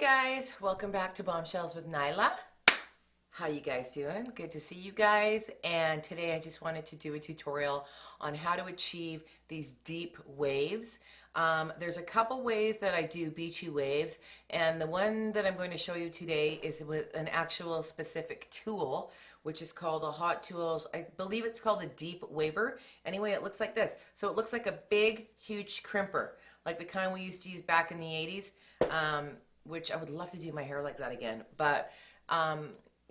Guys, welcome back to Bombshells with Naila. How you guys doing? Good to see you guys. And today I just wanted to do a tutorial on how to achieve these deep waves. There's a couple ways that I do beachy waves, and the one that I'm going to show you today is with an actual specific tool, which is called the Hot Tools. I believe it's called a deep waver. Anyway, it looks like this. So it looks like a big, huge crimper, like the kind we used to use back in the 80s. Which I would love to do my hair like that again. But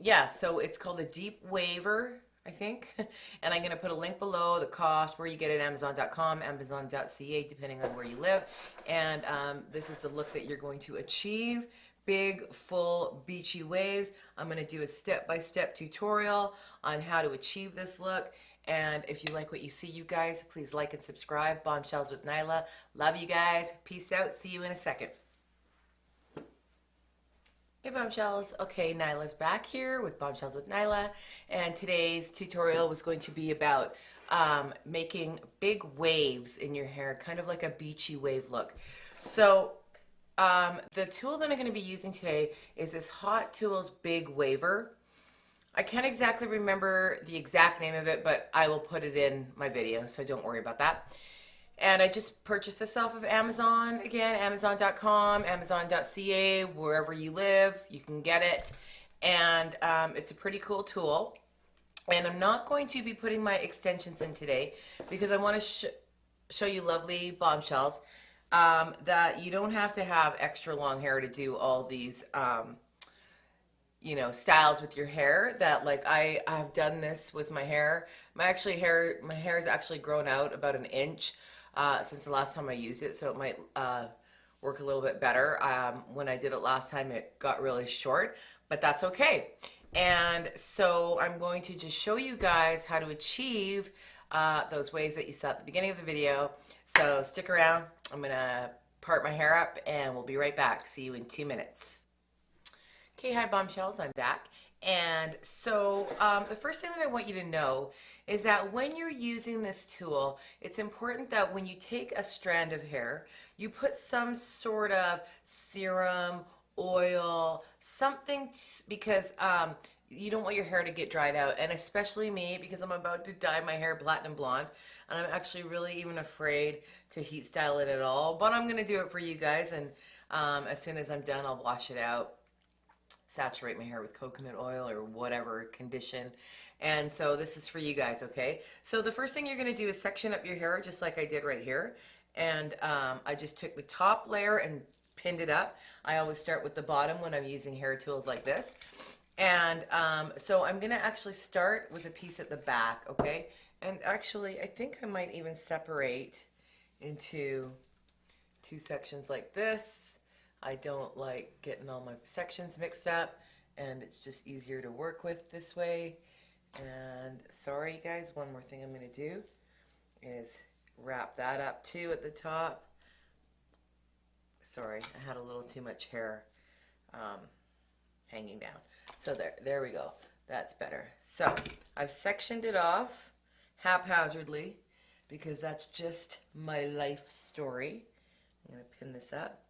yeah, so it's called a deep waver, I think. And I'm going to put a link below, the cost, where you get it, Amazon.com, Amazon.ca, depending on where you live. And this is the look that you're going to achieve. Big, full, beachy waves. I'm going to do a step-by-step tutorial on how to achieve this look. And if you like what you see, you guys, please like and subscribe. Bombshells with Naila. Love you guys. Peace out. See you in a second. Hey Bombshells. Okay, Naila's back here with Bombshells with Naila, and today's tutorial was going to be about making big waves in your hair, kind of like a beachy wave look. So the tool that I'm going to be using today is this Hot Tools Big Waver. I can't exactly remember the exact name of it, but I will put it in my video, so don't worry about that. And I just purchased this off of Amazon. Again, Amazon.com, Amazon.ca, wherever you live, you can get it. And it's a pretty cool tool. And I'm not going to be putting my extensions in today because I want to show you lovely bombshells that you don't have to have extra long hair to do all these you know, styles with your hair. That, like, I've done this with my hair. My hair has actually grown out about an inch since the last time I used it, so it might work a little bit better. When I did it last time, it got really short, but that's okay. And so I'm going to just show you guys how to achieve those waves that you saw at the beginning of the video. So stick around. I'm gonna part my hair up and we'll be right back. See you in 2 minutes. Okay, hi Bombshells, I'm back. And so the first thing that I want you to know is that when you're using this tool, it's important that when you take a strand of hair, you put some sort of serum, oil, something, because you don't want your hair to get dried out. And especially me, because I'm about to dye my hair platinum blonde, and I'm actually really even afraid to heat style it at all. But I'm going to do it for you guys, and as soon as I'm done, I'll wash it out, saturate my hair with coconut oil or whatever condition. And so this is for you guys, okay? So the first thing you're going to do is section up your hair just like I did right here. And I just took the top layer and pinned it up. I always start with the bottom when I'm using hair tools like this. And so I'm going to actually start with a piece at the back, okay? And actually, I think I might even separate into 2 sections like this. I don't like getting all my sections mixed up, and it's just easier to work with this way. And sorry guys, one more thing I'm going to do is wrap that up too at the top. Sorry, I had a little too much hair hanging down. So there we go. That's better. So I've sectioned it off haphazardly because that's just my life story. I'm going to pin this up.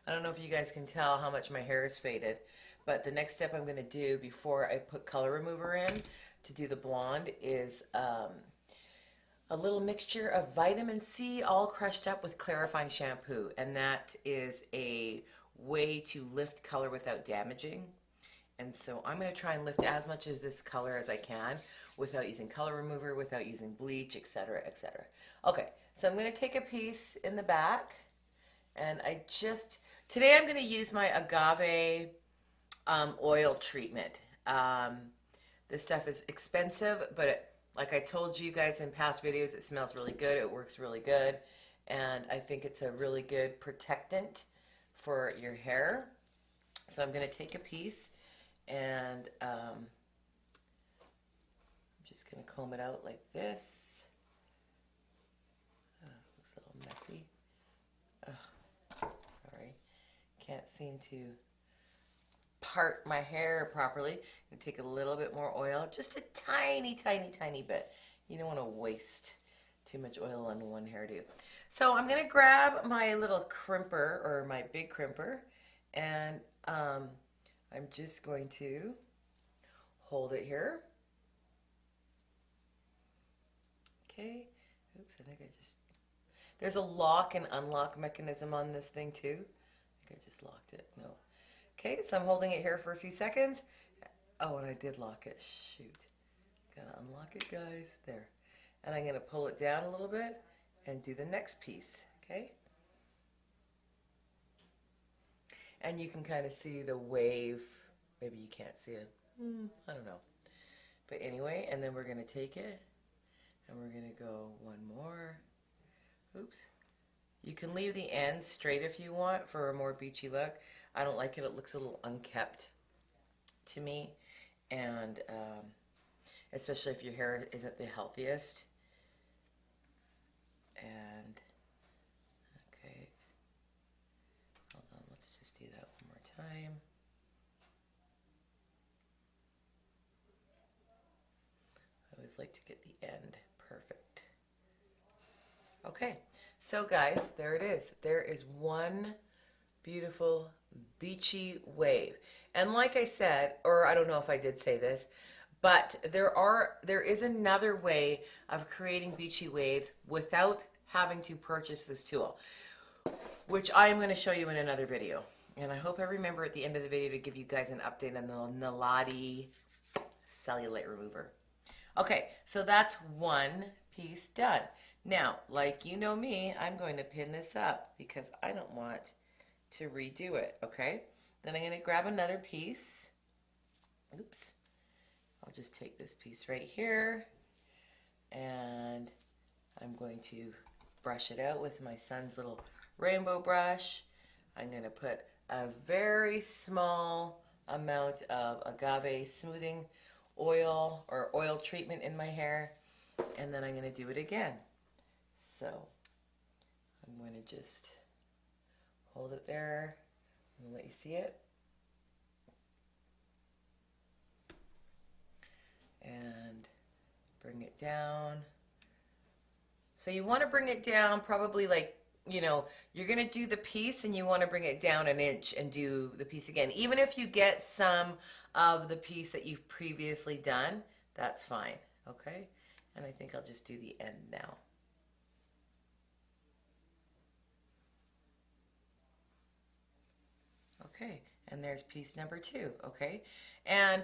I don't know if you guys can tell how much my hair is faded, but the next step I'm going to do before I put color remover in to do the blonde is a little mixture of vitamin C all crushed up with clarifying shampoo, and that is a way to lift color without damaging. And so I'm going to try and lift as much of this color as I can without using color remover, without using bleach, etc., etc. Okay, so I'm going to take a piece in the back, and today I'm going to use my agave oil treatment. This stuff is expensive, but like I told you guys in past videos, it smells really good, it works really good, and I think it's a really good protectant for your hair. So I'm going to take a piece, and I'm just going to comb it out like this. Oh, looks a little messy. Sorry, can't seem to part my hair properly. I'm going to take a little bit more oil, just a tiny, tiny, tiny bit. You don't want to waste too much oil on one hairdo. So I'm going to grab my little crimper, or my big crimper, and I'm just going to hold it here. Okay. Oops, I think I just... There's a lock and unlock mechanism on this thing too. I think I just locked it. No. Okay, so I'm holding it here for a few seconds. Oh, and I did lock it. Shoot. Gotta unlock it, guys. There. And I'm gonna pull it down a little bit and do the next piece. Okay? And you can kind of see the wave. Maybe you can't see it. I don't know. But anyway, and then we're gonna take it and we're gonna go one more. Oops. You can leave the ends straight if you want for a more beachy look. I don't like it. It looks a little unkept to me. And especially if your hair isn't the healthiest. And, okay. Hold on. Let's just do that one more time. I always like to get the end perfect. Okay, so guys, there it is. There is one beautiful beachy wave. And like I said, or I don't know if I did say this, but there is another way of creating beachy waves without having to purchase this tool, which I am going to show you in another video. And I hope I remember at the end of the video to give you guys an update on the Naila cellulite remover. Okay, so that's one piece done. Now, like you know me, I'm going to pin this up because I don't want to redo it, okay? Then I'm going to grab another piece. Oops. I'll just take this piece right here and I'm going to brush it out with my son's little rainbow brush. I'm going to put a very small amount of agave smoothing oil or oil treatment in my hair, and then I'm going to do it again. So I'm going to just hold it there. I'm going to let you see it. And bring it down. So you want to bring it down probably like, you know, you're going to do the piece and you want to bring it down an inch and do the piece again. Even if you get some of the piece that you've previously done, that's fine. Okay? And I think I'll just do the end now. Okay, and there's piece number 2, okay? And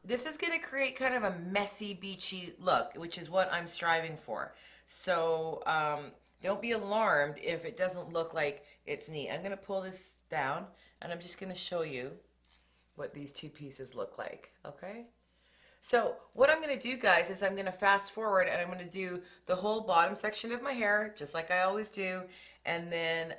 this is going to create kind of a messy, beachy look, which is what I'm striving for. So don't be alarmed if it doesn't look like it's neat. I'm going to pull this down, and I'm just going to show you what these two pieces look like, okay? So what I'm going to do, guys, is I'm going to fast forward, and I'm going to do the whole bottom section of my hair, just like I always do, and then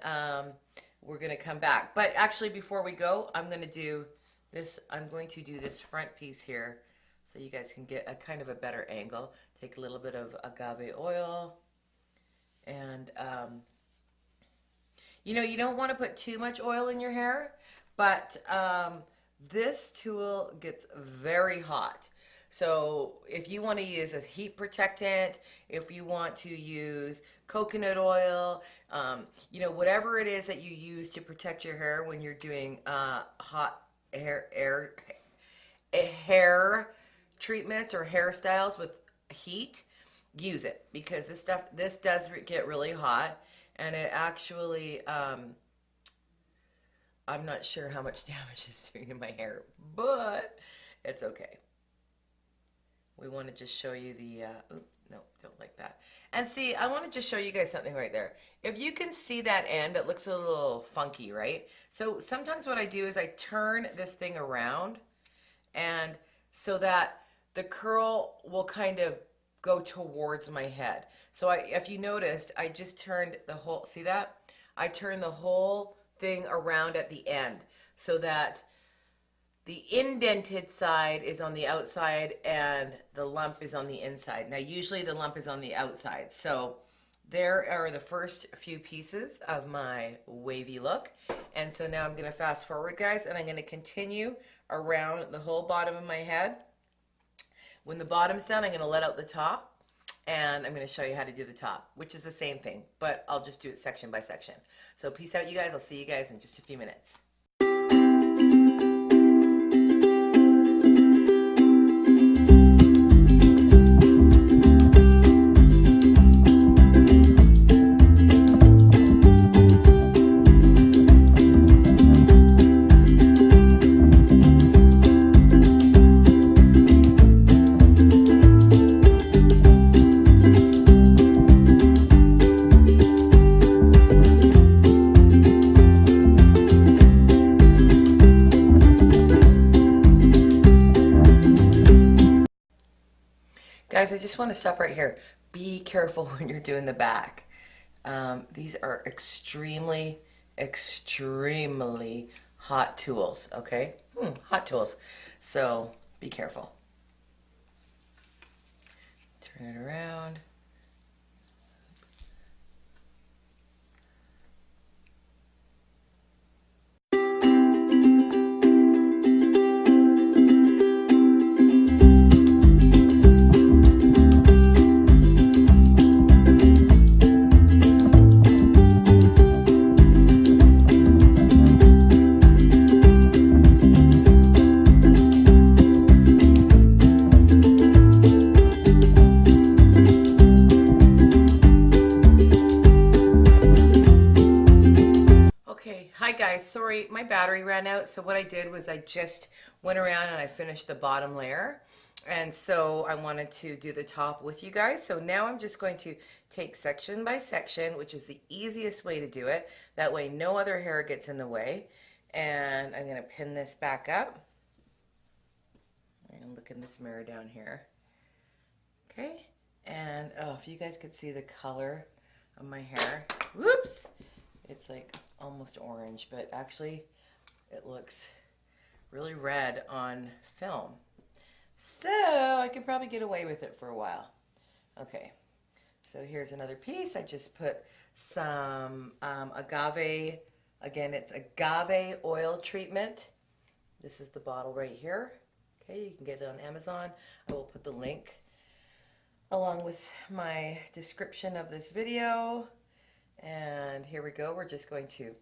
we're going to come back. But actually, before we go, I'm going to do this. I'm going to do this front piece here so you guys can get a kind of a better angle. Take a little bit of agave oil. And, you know, you don't want to put too much oil in your hair, but this tool gets very hot. So if you want to use a heat protectant, if you want to use coconut oil, you know, whatever it is that you use to protect your hair when you're doing hot hair treatments or hairstyles with heat, use it, because this does get really hot, and it actually I'm not sure how much damage it's doing in my hair, but it's okay. We want to just show you the, oops, no, don't like that. And see, I want to just show you guys something right there. If you can see that end, it looks a little funky, right? So sometimes what I do is I turn this thing around, and so that the curl will kind of go towards my head. So if you noticed, I just turned the whole, see that? I turned the whole thing around at the end so that the indented side is on the outside and the lump is on the inside. Now, usually the lump is on the outside. So there are the first few pieces of my wavy look. And so now I'm going to fast forward, guys, and I'm going to continue around the whole bottom of my head. When the bottom's done, I'm going to let out the top, and I'm going to show you how to do the top, which is the same thing, but I'll just do it section by section. So peace out, you guys. I'll see you guys in just a few minutes. just want to stop right here. Be careful when you're doing the back. These are extremely, extremely hot tools, okay? Hot tools. So be careful. Turn it around. Hi guys, sorry my battery ran out, so what I did was I just went around and I finished the bottom layer, and so I wanted to do the top with you guys. So now I'm just going to take section by section, which is the easiest way to do it. That way no other hair gets in the way, and I'm going to pin this back up. And look in this mirror down here. Okay, and oh, if you guys could see the color of my hair, whoops, it's like almost orange, but actually it looks really red on film. So I could probably get away with it for a while. Okay, so here's another piece. I just put some agave, again it's agave oil treatment. This is the bottle right here. Okay, you can get it on Amazon. I will put the link along with my description of this video. And here we go. We're just going to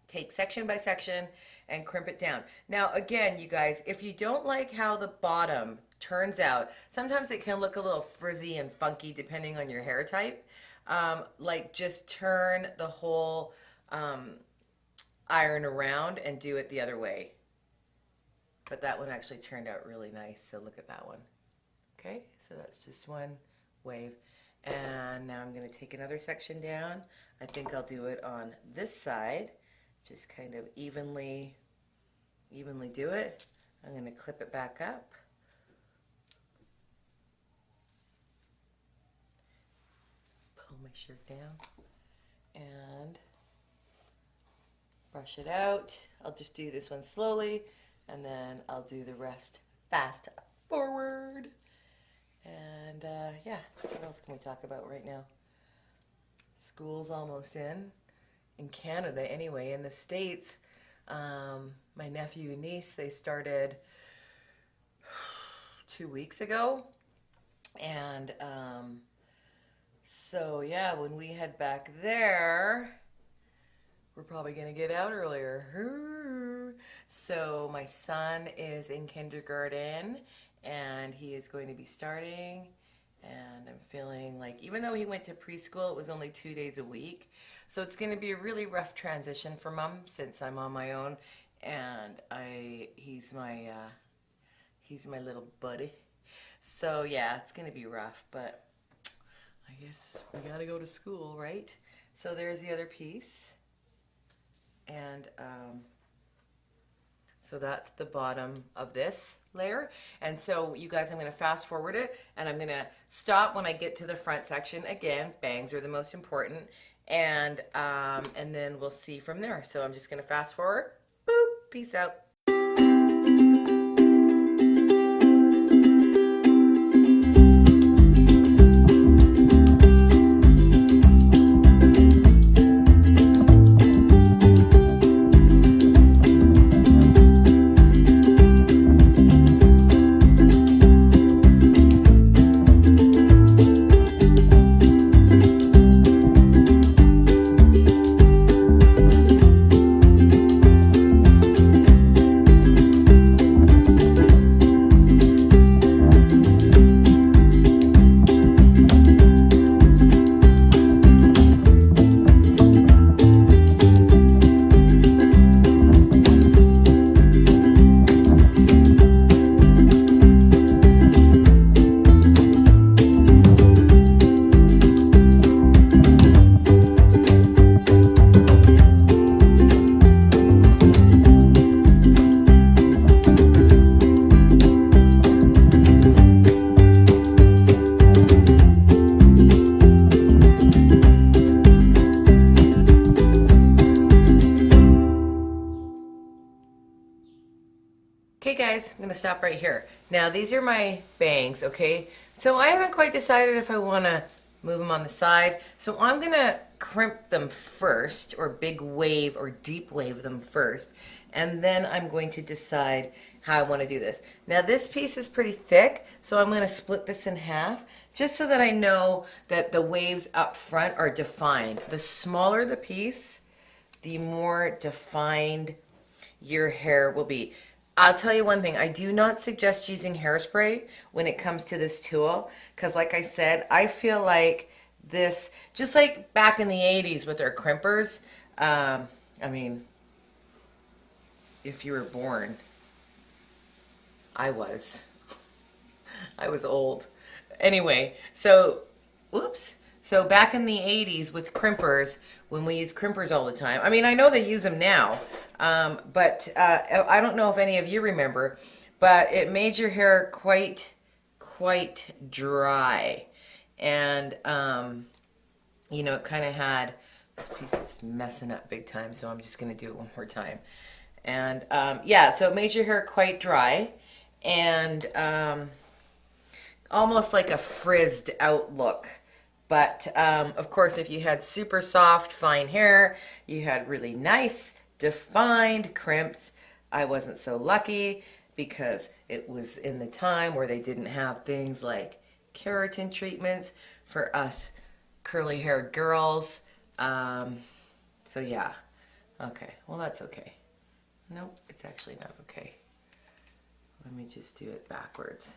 take section by section and crimp it down. Now again, you guys, if you don't like how the bottom turns out, sometimes it can look a little frizzy and funky depending on your hair type. Like just turn the whole iron around and do it the other way. But that one actually turned out really nice, so look at that one. Okay, so that's just one wave. And now I'm going to take another section down. I think I'll do it on this side. Just kind of evenly do it. I'm going to clip it back up. Pull my shirt down and brush it out. I'll just do this one slowly, and then I'll do the rest fast forward. And yeah, what else can we talk about right now? School's almost in Canada anyway. In the States, my nephew and niece, they started 2 weeks ago. And so yeah, when we head back there, we're probably gonna get out earlier. So my son is in kindergarten, and he is going to be starting, and I'm feeling like, even though he went to preschool, it was only 2 days a week, so it's going to be a really rough transition for Mom since I'm on my own, and he's my little buddy. So yeah, it's going to be rough, but I guess we gotta go to school, right? So there's the other piece, and so that's the bottom of this layer. And so you guys, I'm going to fast forward it, and I'm going to stop when I get to the front section. Again, bangs are the most important, and then we'll see from there. So I'm just going to fast forward. Boop, peace out. gonna stop right here. Now these are my bangs, okay? So I haven't quite decided if I wanna move them on the side. So I'm gonna crimp them first, or big wave or deep wave them first. And then I'm going to decide how I wanna do this. Now this piece is pretty thick, so I'm gonna split this in half, just so that I know that the waves up front are defined. The smaller the piece, the more defined your hair will be. I'll tell you one thing, I do not suggest using hairspray when it comes to this tool, because like I said, I feel like this, just like back in the 80s with our crimpers, I mean, if you were born, I was old. Anyway, so, oops. So back in the 80s with crimpers, when we used crimpers all the time, I mean, I know they use them now, but I don't know if any of you remember, but it made your hair quite dry. And, you know, it kind of had, this piece is messing up big time, so I'm just going to do it one more time. And, yeah, so it made your hair quite dry and almost like a frizzed out look. But, of course, if you had super soft, fine hair, you had really nice, defined crimps. I wasn't so lucky because it was in the time where they didn't have things like keratin treatments for us curly-haired girls. So, yeah. Okay. Well, that's okay. Nope, it's actually not okay. Let me just do it backwards.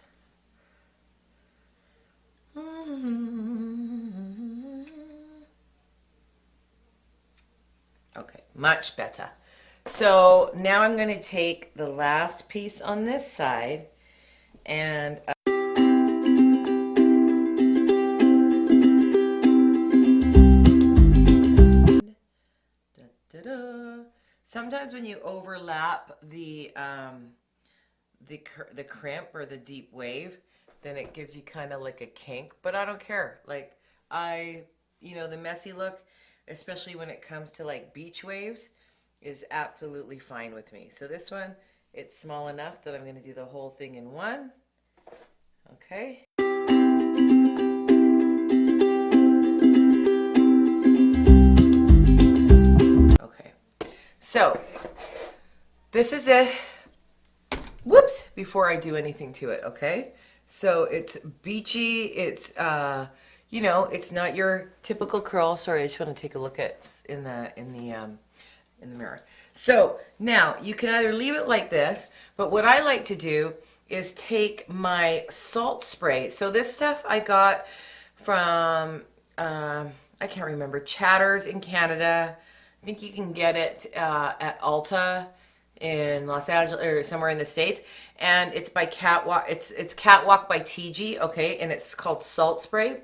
Okay, much better. So now I'm going to take the last piece on this side and sometimes when you overlap the crimp or the deep wave, then it gives you kind of like a kink, but I don't care. Like you know, the messy look, especially when it comes to like beach waves, is absolutely fine with me. So this one, it's small enough that I'm going to do the whole thing in one. Okay. Okay. So this is it. Whoops, before I do anything to it, okay? So it's beachy, it's, you know, it's not your typical curl. Sorry, I just want to take a look at in the mirror. So now you can either leave it like this, but what I like to do is take my salt spray. So this stuff I got from, I can't remember, Chatters in Canada. I think you can get it at Ulta in Los Angeles or somewhere in the States, and it's by Catwalk. It's Catwalk by TG, okay, and it's called Salt Spray.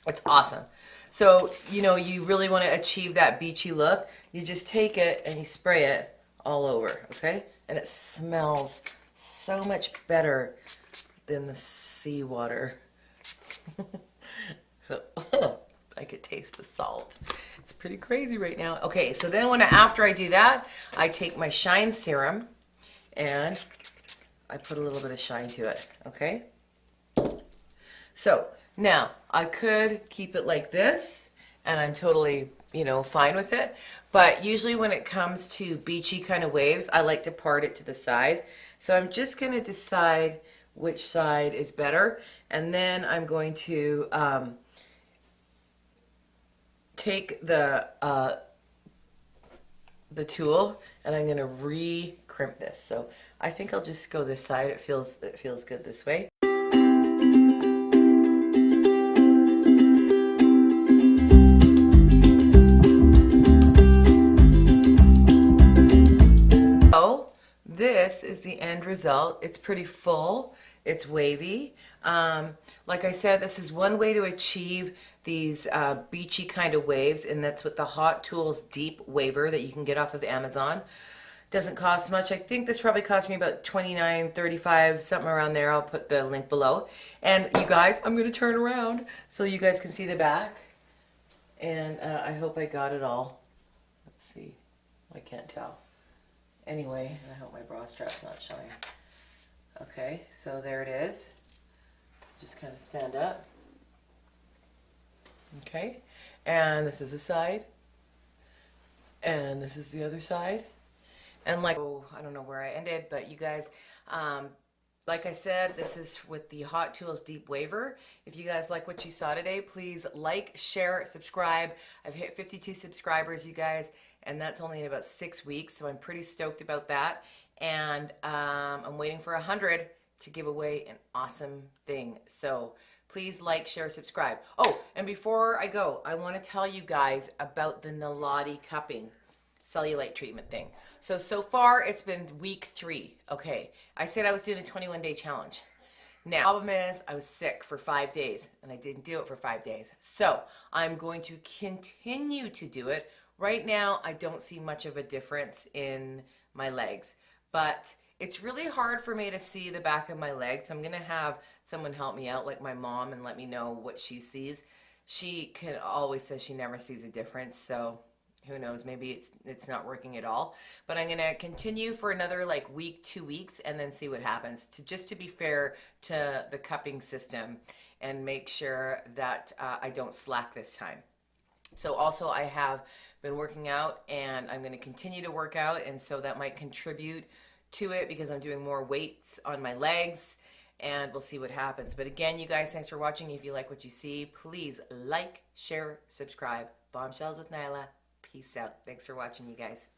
It's awesome. So, you know, you really want to achieve that beachy look. You just take it and you spray it all over, okay? And it smells so much better than the seawater. So, I could taste the salt. It's pretty crazy right now. Okay, so then after I do that, I take my shine serum and I put a little bit of shine to it, okay? So now I could keep it like this and I'm totally, you know, fine with it. But usually when it comes to beachy kind of waves, I like to part it to the side. So I'm just going to decide which side is better. And then I'm going to take the tool and I'm going to re-crimp this. So I think I'll just go this side. It feels good this way. So this is the end result. It's pretty full. It's wavy. Like I said, this is one way to achieve these beachy kind of waves, and that's with the Hot Tools Deep Waver that you can get off of Amazon. Doesn't cost much. I think this probably cost me about $29, $35, something around there. I'll put the link below. And you guys, I'm going to turn around so you guys can see the back. And I hope I got it all. Let's see. I can't tell. Anyway, I hope my bra strap's not showing. Okay, so there it is. Just kind of stand up. Okay, and this is the side, and this is the other side. And like, oh, I don't know where I ended, but you guys, like I said, this is with the Hot Tools Deep Waver. If you guys like what you saw today, please like, share, subscribe. I've hit 52 subscribers, you guys, and that's only in about 6 weeks, so I'm pretty stoked about that. And I'm waiting for 100 to give away an awesome thing. So please like, share, subscribe. Oh, and before I go, I want to tell you guys about the Naila cupping cellulite treatment thing. So far it's been week 3. Okay, I said I was doing a 21-day challenge. Now, the problem is I was sick for 5 days and I didn't do it for 5 days. So I'm going to continue to do it. Right now, I don't see much of a difference in my legs, but it's really hard for me to see the back of my legs. So I'm gonna have someone help me out, like my mom, and let me know what she sees. She can always says she never sees a difference, so who knows, maybe it's not working at all. But I'm gonna continue for another like week, 2 weeks, and then see what happens, to just to be fair to the cupping system and make sure that I don't slack this time. So also I have been working out, and I'm gonna continue to work out, and so that might contribute to it because I'm doing more weights on my legs, and we'll see what happens. But again, you guys, thanks for watching. If you like what you see, please like, share, subscribe. Bombshells with Naila. Peace out. Thanks for watching, you guys.